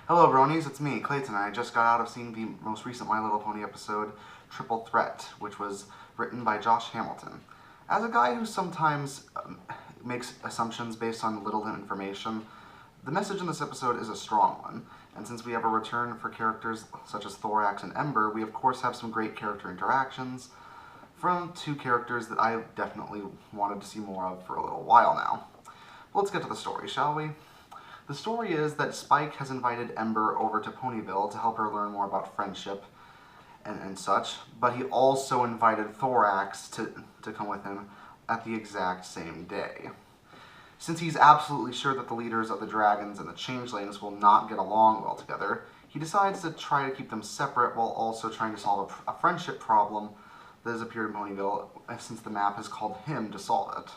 Hello, Bronies, it's me, Clayton, and I just got out of seeing the most recent My Little Pony episode, Triple Threat, which was written by Josh Hamilton. As a guy who sometimes makes assumptions based on little information, the message in this episode is a strong one, and since we have a return for characters such as Thorax and Ember, we of course have some great character interactions from two characters that I definitely wanted to see more of for a little while now. But let's get to the story, shall we? The story is that Spike has invited Ember over to Ponyville to help her learn more about friendship and such, but he also invited Thorax to come with him at the exact same day. Since he's absolutely sure that the leaders of the dragons and the changelings will not get along well together, he decides to try to keep them separate while also trying to solve a friendship problem that has appeared in Ponyville since the map has called him to solve it.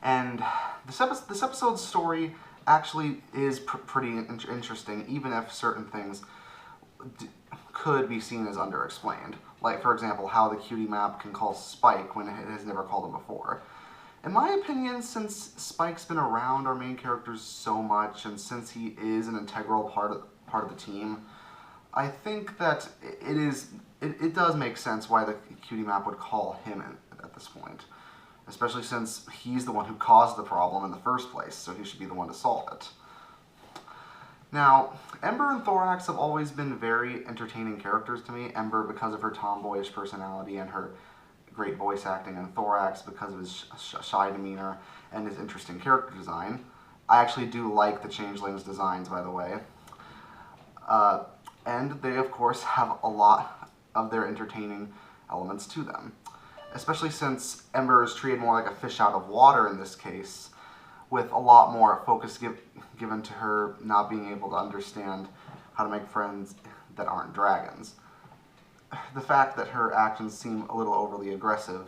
And this episode's story actually is pretty interesting, even if certain things could be seen as underexplained. Like, for example, how the cutie map can call Spike when it has never called him before. In my opinion, since Spike's been around our main characters so much, and since he is an integral part of the team, I think that it does make sense why the cutie map would call him at this point. Especially since he's the one who caused the problem in the first place, so he should be the one to solve it. Now, Ember and Thorax have always been very entertaining characters to me. Ember because of her tomboyish personality and her great voice acting, and Thorax because of his shy demeanor and his interesting character design. I actually do like the Changeling's designs, by the way. And they, of course, have a lot of their entertaining elements to them. Especially since Ember is treated more like a fish out of water in this case, with a lot more focus given to her not being able to understand how to make friends that aren't dragons. The fact that her actions seem a little overly aggressive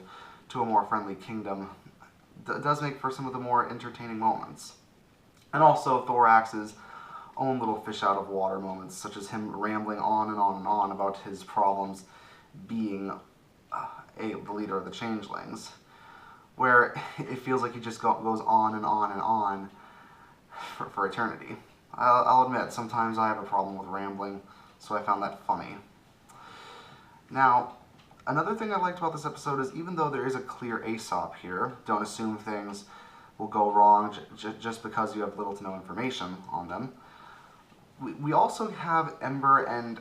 to a more friendly kingdom does make for some of the more entertaining moments. And also Thorax's own little fish out of water moments, such as him rambling on and on and on about his problems being the leader of the changelings, where it feels like he just goes on and on and on for eternity. I'll admit, sometimes I have a problem with rambling, so I found that funny. Now, another thing I liked about this episode is even though there is a clear Aesop here, don't assume things will go wrong just because you have little to no information on them, we also have Ember and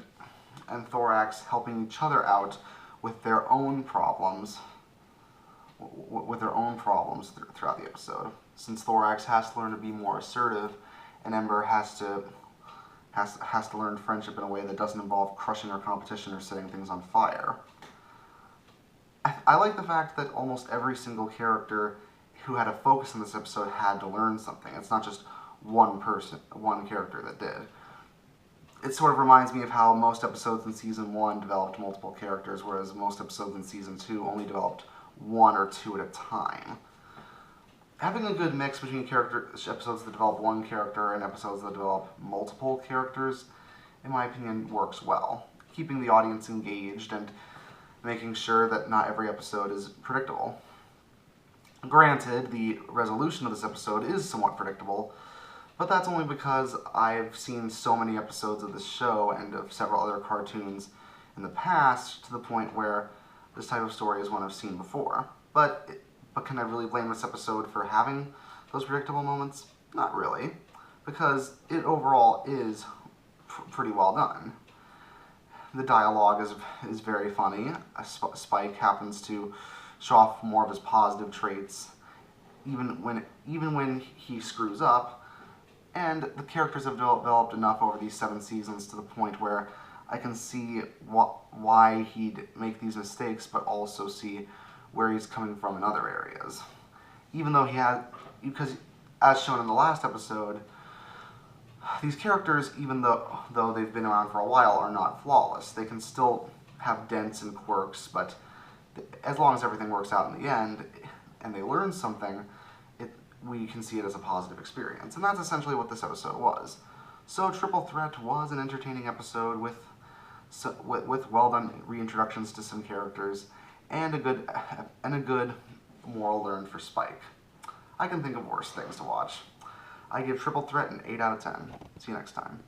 Thorax helping each other out with their own problems, throughout the episode. Since Thorax has to learn to be more assertive, and Ember has to learn friendship in a way that doesn't involve crushing her competition or setting things on fire. I like the fact that almost every single character who had a focus in this episode had to learn something. It's not just one character that did. It sort of reminds me of how most episodes in Season 1 developed multiple characters, whereas most episodes in Season 2 only developed one or two at a time. Having a good mix between episodes that develop one character and episodes that develop multiple characters, in my opinion, works well, keeping the audience engaged and making sure that not every episode is predictable. Granted, the resolution of this episode is somewhat predictable, but that's only because I've seen so many episodes of this show and of several other cartoons in the past to the point where this type of story is one I've seen before. But can I really blame this episode for having those predictable moments? Not really, because it overall is pretty well done. The dialogue is very funny. Spike happens to show off more of his positive traits even when he screws up. And the characters have developed enough over these 7 seasons to the point where I can see why he'd make these mistakes, but also see where he's coming from in other areas. Even though because as shown in the last episode, these characters, even though they've been around for a while, are not flawless. They can still have dents and quirks, but as long as everything works out in the end, and they learn something, we can see it as a positive experience. And that's essentially what this episode was. So Triple Threat was an entertaining episode with well done reintroductions to some characters and a good moral learned for Spike. I can think of worse things to watch. I give Triple Threat an 8 out of 10. See you next time.